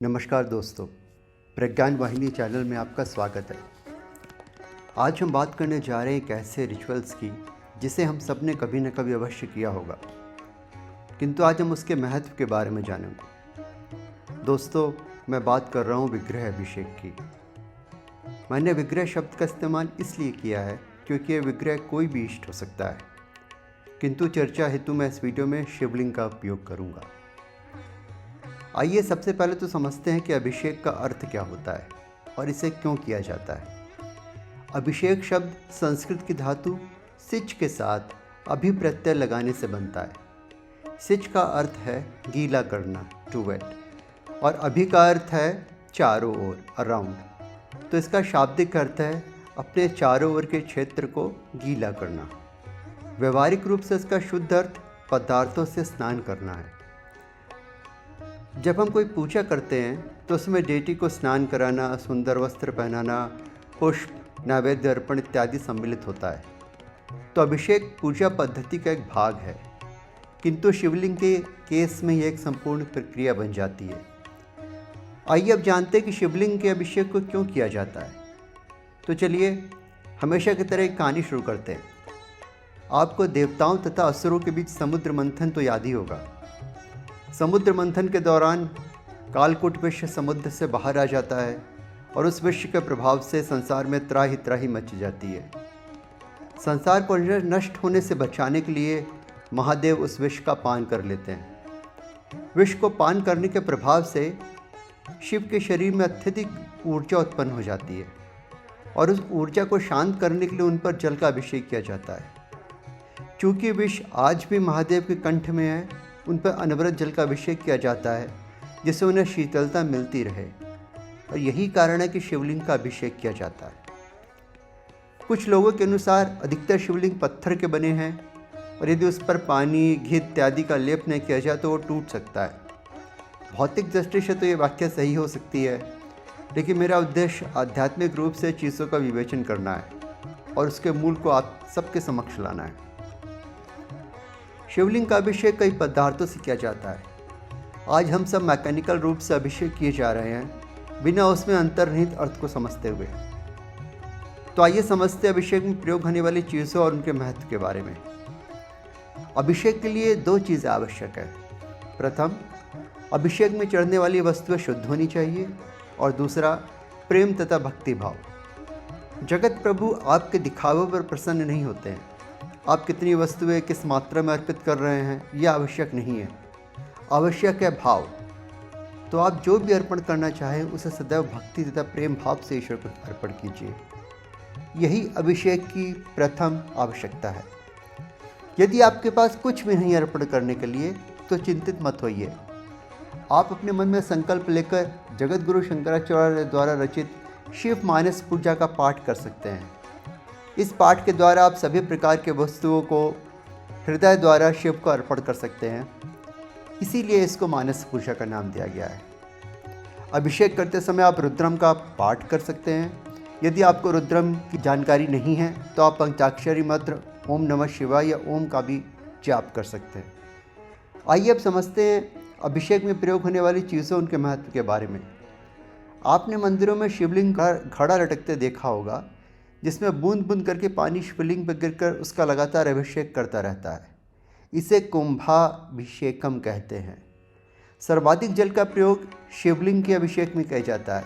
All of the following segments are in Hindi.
नमस्कार दोस्तों, प्रज्ञान वाहिनी चैनल में आपका स्वागत है। आज हम बात करने जा रहे हैं एक ऐसे रिचुअल्स की जिसे हम सब ने कभी न कभी अवश्य किया होगा, किंतु आज हम उसके महत्व के बारे में जानेंगे। दोस्तों, मैं बात कर रहा हूँ विग्रह अभिषेक की। मैंने विग्रह शब्द का इस्तेमाल इसलिए किया है क्योंकि यह विग्रह कोई भी इष्ट हो सकता है, किंतु चर्चा हेतु मैं इस वीडियो में शिवलिंग का उपयोग करूँगा। आइए सबसे पहले तो समझते हैं कि अभिषेक का अर्थ क्या होता है और इसे क्यों किया जाता है। अभिषेक शब्द संस्कृत की धातु सिच के साथ अभि प्रत्यय लगाने से बनता है। सिच का अर्थ है गीला करना, टू वेट, और अभि का अर्थ है चारों ओर, अराउंड। तो इसका शाब्दिक अर्थ है अपने चारों ओर के क्षेत्र को गीला करना। व्यवहारिक रूप से इसका शुद्ध अर्थ पदार्थों से स्नान करना है। जब हम कोई पूजा करते हैं तो उसमें डेटी को स्नान कराना, सुंदर वस्त्र पहनाना, पुष्प, नैवेद्य अर्पण इत्यादि सम्मिलित होता है। तो अभिषेक पूजा पद्धति का एक भाग है, किंतु शिवलिंग के केस में यह एक संपूर्ण प्रक्रिया बन जाती है। आइए अब जानते हैं कि शिवलिंग के अभिषेक को क्यों किया जाता है। तो चलिए हमेशा की तरह एक कहानी शुरू करते हैं। आपको देवताओं तथा असुरों के बीच समुद्र मंथन तो याद ही होगा। समुद्र मंथन के दौरान कालकूट विष समुद्र से बाहर आ जाता है और उस विष के प्रभाव से संसार में त्राही त्राही मच जाती है। संसार को नष्ट होने से बचाने के लिए महादेव उस विष का पान कर लेते हैं। विष को पान करने के प्रभाव से शिव के शरीर में अत्यधिक ऊर्जा उत्पन्न हो जाती है और उस ऊर्जा को शांत करने के लिए उन पर जल का अभिषेक किया जाता है। चूँकि विष आज भी महादेव के कंठ में है, उन पर अनवरत जल का अभिषेक किया जाता है जिससे उन्हें शीतलता मिलती रहे, और यही कारण है कि शिवलिंग का अभिषेक किया जाता है। कुछ लोगों के अनुसार अधिकतर शिवलिंग पत्थर के बने हैं और यदि उस पर पानी, घी इत्यादि का लेप नहीं किया जाए तो वो टूट सकता है। भौतिक दृष्टि से तो ये व्याख्या सही हो सकती है, लेकिन मेरा उद्देश्य आध्यात्मिक रूप से चीज़ों का विवेचन करना है और उसके मूल को आप सबके समक्ष लाना है। शिवलिंग का अभिषेक कई पदार्थों से किया जाता है। आज हम सब मैकेनिकल रूप से अभिषेक किए जा रहे हैं, बिना उसमें अंतर्निहित अर्थ को समझते हुए। तो आइए समझते हैं अभिषेक में प्रयोग होने वाली चीज़ों और उनके महत्व के बारे में। अभिषेक के लिए दो चीज़ें आवश्यक है। प्रथम, अभिषेक में चढ़ने वाली वस्तुएं शुद्ध होनी चाहिए, और दूसरा, प्रेम तथा भक्ति भाव। जगत प्रभु आपके दिखावे पर प्रसन्न नहीं होते हैं। आप कितनी वस्तुएं किस मात्रा में अर्पित कर रहे हैं यह आवश्यक नहीं है, आवश्यक है भाव। तो आप जो भी अर्पण करना चाहें उसे सदैव भक्ति तथा प्रेम भाव से ईश्वर को अर्पण कीजिए। यही अभिषेक की प्रथम आवश्यकता है। यदि आपके पास कुछ भी नहीं अर्पण करने के लिए तो चिंतित मत होइए। आप अपने मन में संकल्प लेकर जगत गुरु शंकराचार्य द्वारा रचित शिव मानस पूजा का पाठ कर सकते हैं। इस पाठ के द्वारा आप सभी प्रकार के वस्तुओं को हृदय द्वारा शिव को अर्पण कर सकते हैं, इसीलिए इसको मानस पूजा का नाम दिया गया है। अभिषेक करते समय आप रुद्रम का पाठ कर सकते हैं। यदि आपको रुद्रम की जानकारी नहीं है तो आप पंचाक्षरी मंत्र ओम नमः शिवाय या ओम का भी जाप कर सकते हैं। आइए अब समझते हैं अभिषेक में प्रयोग होने वाली चीज़ों, उनके महत्व के बारे में। आपने मंदिरों में शिवलिंग का घड़ा लटकते देखा होगा, जिसमें बूंद बूंद करके पानी शिवलिंग पर गिरकर उसका लगातार अभिषेक करता रहता है। इसे कुंभाभिषेकम कहते हैं। सर्वाधिक जल का प्रयोग शिवलिंग के अभिषेक में किया जाता है,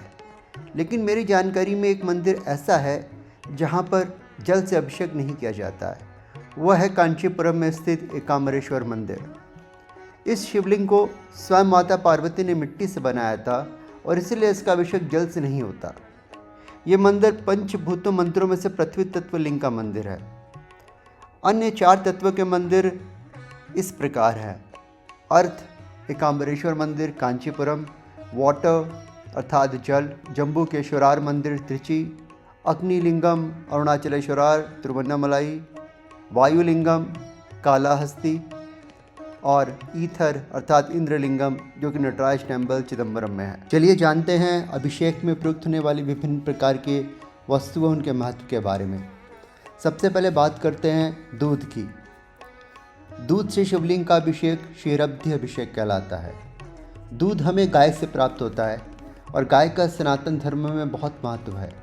लेकिन मेरी जानकारी में एक मंदिर ऐसा है जहां पर जल से अभिषेक नहीं किया जाता है। वह है कांचीपुरम में स्थित एकाम्बरेश्वर मंदिर। इस शिवलिंग को स्वयं माता पार्वती ने मिट्टी से बनाया था और इसलिए इसका अभिषेक जल से नहीं होता। ये मंदिर पंचभूतों मंदिरों में से पृथ्वी तत्व लिंग का मंदिर है। अन्य 4 तत्व के मंदिर इस प्रकार हैं: अर्थ एकाम्बरेश्वर मंदिर कांचीपुरम, वाटर अर्थात जल जम्बूकेश्वरार मंदिर त्रिची, अग्निलिंगम अरुणाचलेश्वरार तिरुवन्नामलाई, वायुलिंगम कालाहस्ती, और ईथर अर्थात इंद्रलिंगम जो कि नटराज टेम्पल चिदम्बरम में है। चलिए जानते हैं अभिषेक में प्रयुक्त होने वाली विभिन्न प्रकार के वस्तुओं, उनके महत्व के बारे में। सबसे पहले बात करते हैं दूध की। दूध से शिवलिंग का अभिषेक क्षीरब्धि अभिषेक कहलाता है। दूध हमें गाय से प्राप्त होता है और गाय का सनातन धर्म में बहुत महत्व है।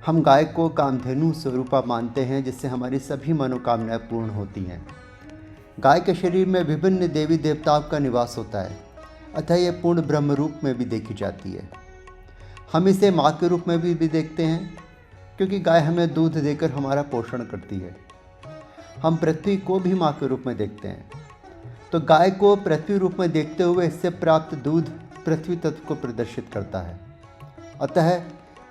हम गाय को कामधेनु स्वरूपा मानते हैं, जिससे हमारी सभी मनोकामनाएं पूर्ण होती हैं। गाय के शरीर में विभिन्न देवी देवताओं का निवास होता है, अतः यह पूर्ण ब्रह्म रूप में भी देखी जाती है। हम इसे माँ के रूप में भी देखते हैं, क्योंकि गाय हमें दूध देकर हमारा पोषण करती है। हम पृथ्वी को भी माँ के रूप में देखते हैं, तो गाय को पृथ्वी रूप में देखते हुए इससे प्राप्त दूध पृथ्वी तत्व को प्रदर्शित करता है। अतः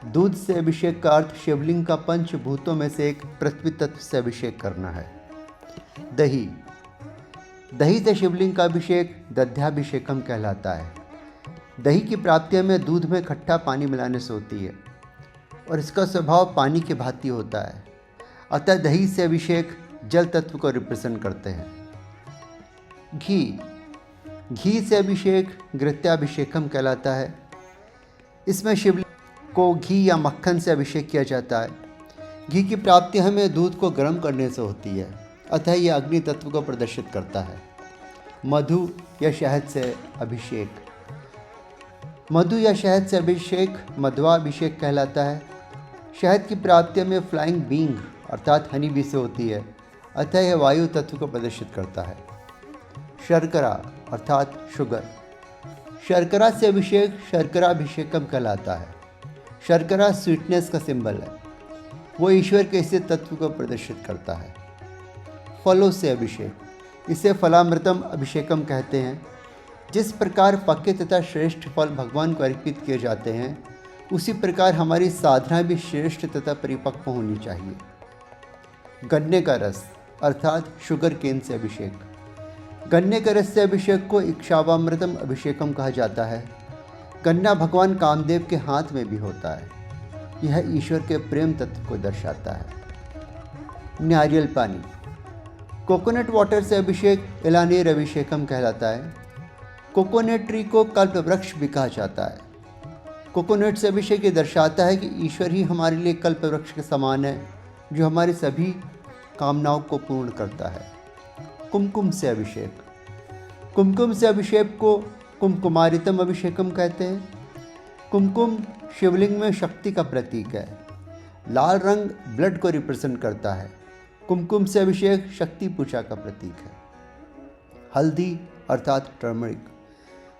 दूध से अभिषेक का अर्थ शिवलिंग का पंचभूतों में से एक पृथ्वी तत्व से अभिषेक करना है। दही दही से शिवलिंग का अभिषेक दध्याभिषेकम कहलाता है। दही की प्राप्ति में दूध में खट्टा पानी मिलाने से होती है और इसका स्वभाव पानी के भांति होता है। अतः दही से अभिषेक जल तत्व को रिप्रेजेंट करते हैं। घी से अभिषेक घृत्याभिषेकम कहलाता है। इसमें शिवलिंग को घी या मक्खन से अभिषेक किया जाता है। घी की प्राप्ति हमें दूध को गर्म करने से होती है, अतः यह अग्नि तत्व को प्रदर्शित करता है। मधु या शहद से अभिषेक मधु या शहद से अभिषेक मध्वाभिषेक कहलाता है। शहद की प्राप्ति में फ्लाइंग बींग अर्थात हनी बी से होती है, अतः यह वायु तत्व को प्रदर्शित करता है। शर्करा अर्थात शुगर शर्करा से अभिषेक शर्कराभिषेकम कहलाता है। शर्करा स्वीटनेस का सिंबल है, वो ईश्वर के इस तत्व को प्रदर्शित करता है। फलों से अभिषेक इसे फलामृतम अभिषेकम कहते हैं। जिस प्रकार पक्के तथा श्रेष्ठ फल भगवान को अर्पित किए जाते हैं, उसी प्रकार हमारी साधना भी श्रेष्ठ तथा परिपक्व होनी चाहिए। गन्ने का रस अर्थात शुगर केन से अभिषेक गन्ने के रस से अभिषेक को इक्षावामृतम अभिषेकम कहा जाता है। गन्ना भगवान कामदेव के हाथ में भी होता है। यह ईश्वर के प्रेम तत्व को दर्शाता है। नारियल पानी कोकोनट वाटर से अभिषेक इलानीर अभिषेकम कहलाता है। कोकोनट ट्री को कल्प वृक्ष भी कहा जाता है। कोकोनट से अभिषेक ये दर्शाता है कि ईश्वर ही हमारे लिए कल्प वृक्ष के समान है, जो हमारी सभी कामनाओं को पूर्ण करता है। कुमकुम से अभिषेक कुमकुम से अभिषेक को कुमकुमारितम अभिषेकम कहते हैं। कुमकुम शिवलिंग में शक्ति का प्रतीक है। लाल रंग ब्लड को रिप्रेजेंट करता है। कुमकुम से अभिषेक शक्ति पूजा का प्रतीक है। हल्दी अर्थात टर्मरिक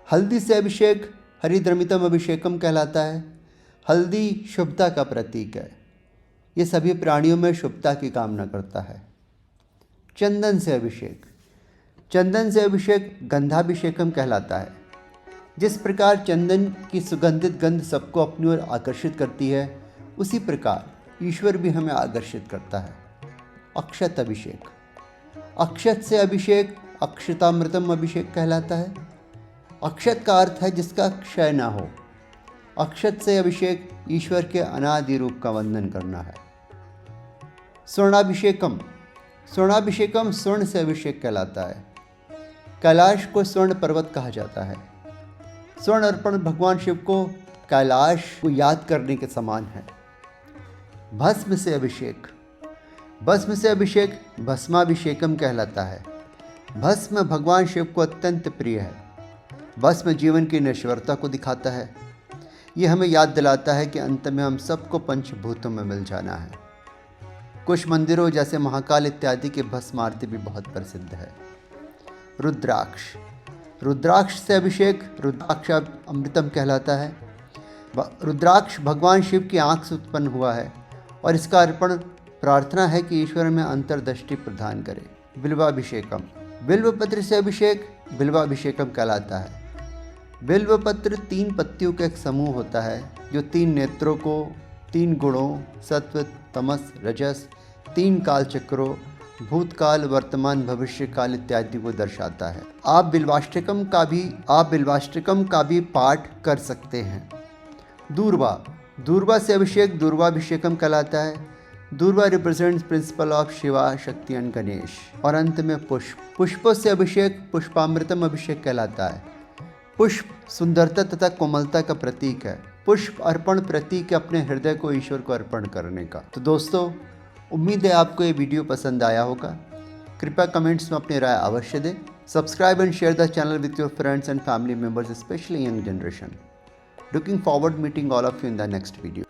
हल्दी से अभिषेक हरिद्रमितम अभिषेकम कहलाता है। हल्दी शुभता का प्रतीक है। ये सभी प्राणियों में शुभता की कामना करता है। चंदन से अभिषेक गंधाभिषेकम कहलाता है। जिस प्रकार चंदन की सुगंधित गंध सबको अपनी ओर आकर्षित करती है, उसी प्रकार ईश्वर भी हमें आकर्षित करता है। अक्षत अभिषेक अक्षत से अभिषेक अक्षतामृतम अभिषेक कहलाता है। अक्षत का अर्थ है जिसका क्षय न हो। अक्षत से अभिषेक ईश्वर के अनादि रूप का वंदन करना है। स्वर्णाभिषेकम स्वर्ण से अभिषेक कहलाता है। कैलाश को स्वर्ण पर्वत कहा जाता है। स्वर्ण अर्पण भगवान शिव को कैलाश को याद करने के समान है। भस्म से अभिषेक भस्माभिषेकम कहलाता है। भस्म भगवान शिव को अत्यंत प्रिय है। भस्म जीवन की नश्वरता को दिखाता है। ये हमें याद दिलाता है कि अंत में हम सबको पंचभूतों में मिल जाना है। कुछ मंदिरों जैसे महाकाल इत्यादि के भस्म आरती भी बहुत प्रसिद्ध है। रुद्राक्ष से अभिषेक रुद्राक्ष अमृतम कहलाता है। रुद्राक्ष भगवान शिव की आंख से उत्पन्न हुआ है और इसका अर्पण प्रार्थना है कि ईश्वर में अंतर्दृष्टि प्रदान करे। बिल्वाभिषेकम बिल्वपत्र से अभिषेक बिल्वाभिषेकम कहलाता है। बिल्वपत्र 3 पत्तियों का एक समूह होता है, जो 3 नेत्रों को 3 गुणों सत्व तमस रजस 3 काल चक्रों भूतकाल वर्तमान भविष्य काल इत्यादि को दर्शाता है। आप बिल्वाष्टकम का भी पाठ कर सकते हैं। दूर्वा से अभिषेक दूर्वाभिषेकम कहलाता है। दूर्वा रिप्रेजेंट्स प्रिंसिपल ऑफ शिवा शक्ति एंड गणेश। और अंत में पुष्पों से अभिषेक पुष्पामृतम अभिषेक कहलाता है। पुष्प सुंदरता तथा कोमलता का प्रतीक है। पुष्प अर्पण प्रतीक है अपने हृदय को ईश्वर को अर्पण करने का। तो दोस्तों, उम्मीद है आपको ये वीडियो पसंद आया होगा। कृपया कमेंट्स में अपनी राय अवश्य दें। Subscribe and share the channel with your friends and family members, especially young generation. Looking forward meeting all of you in the next video.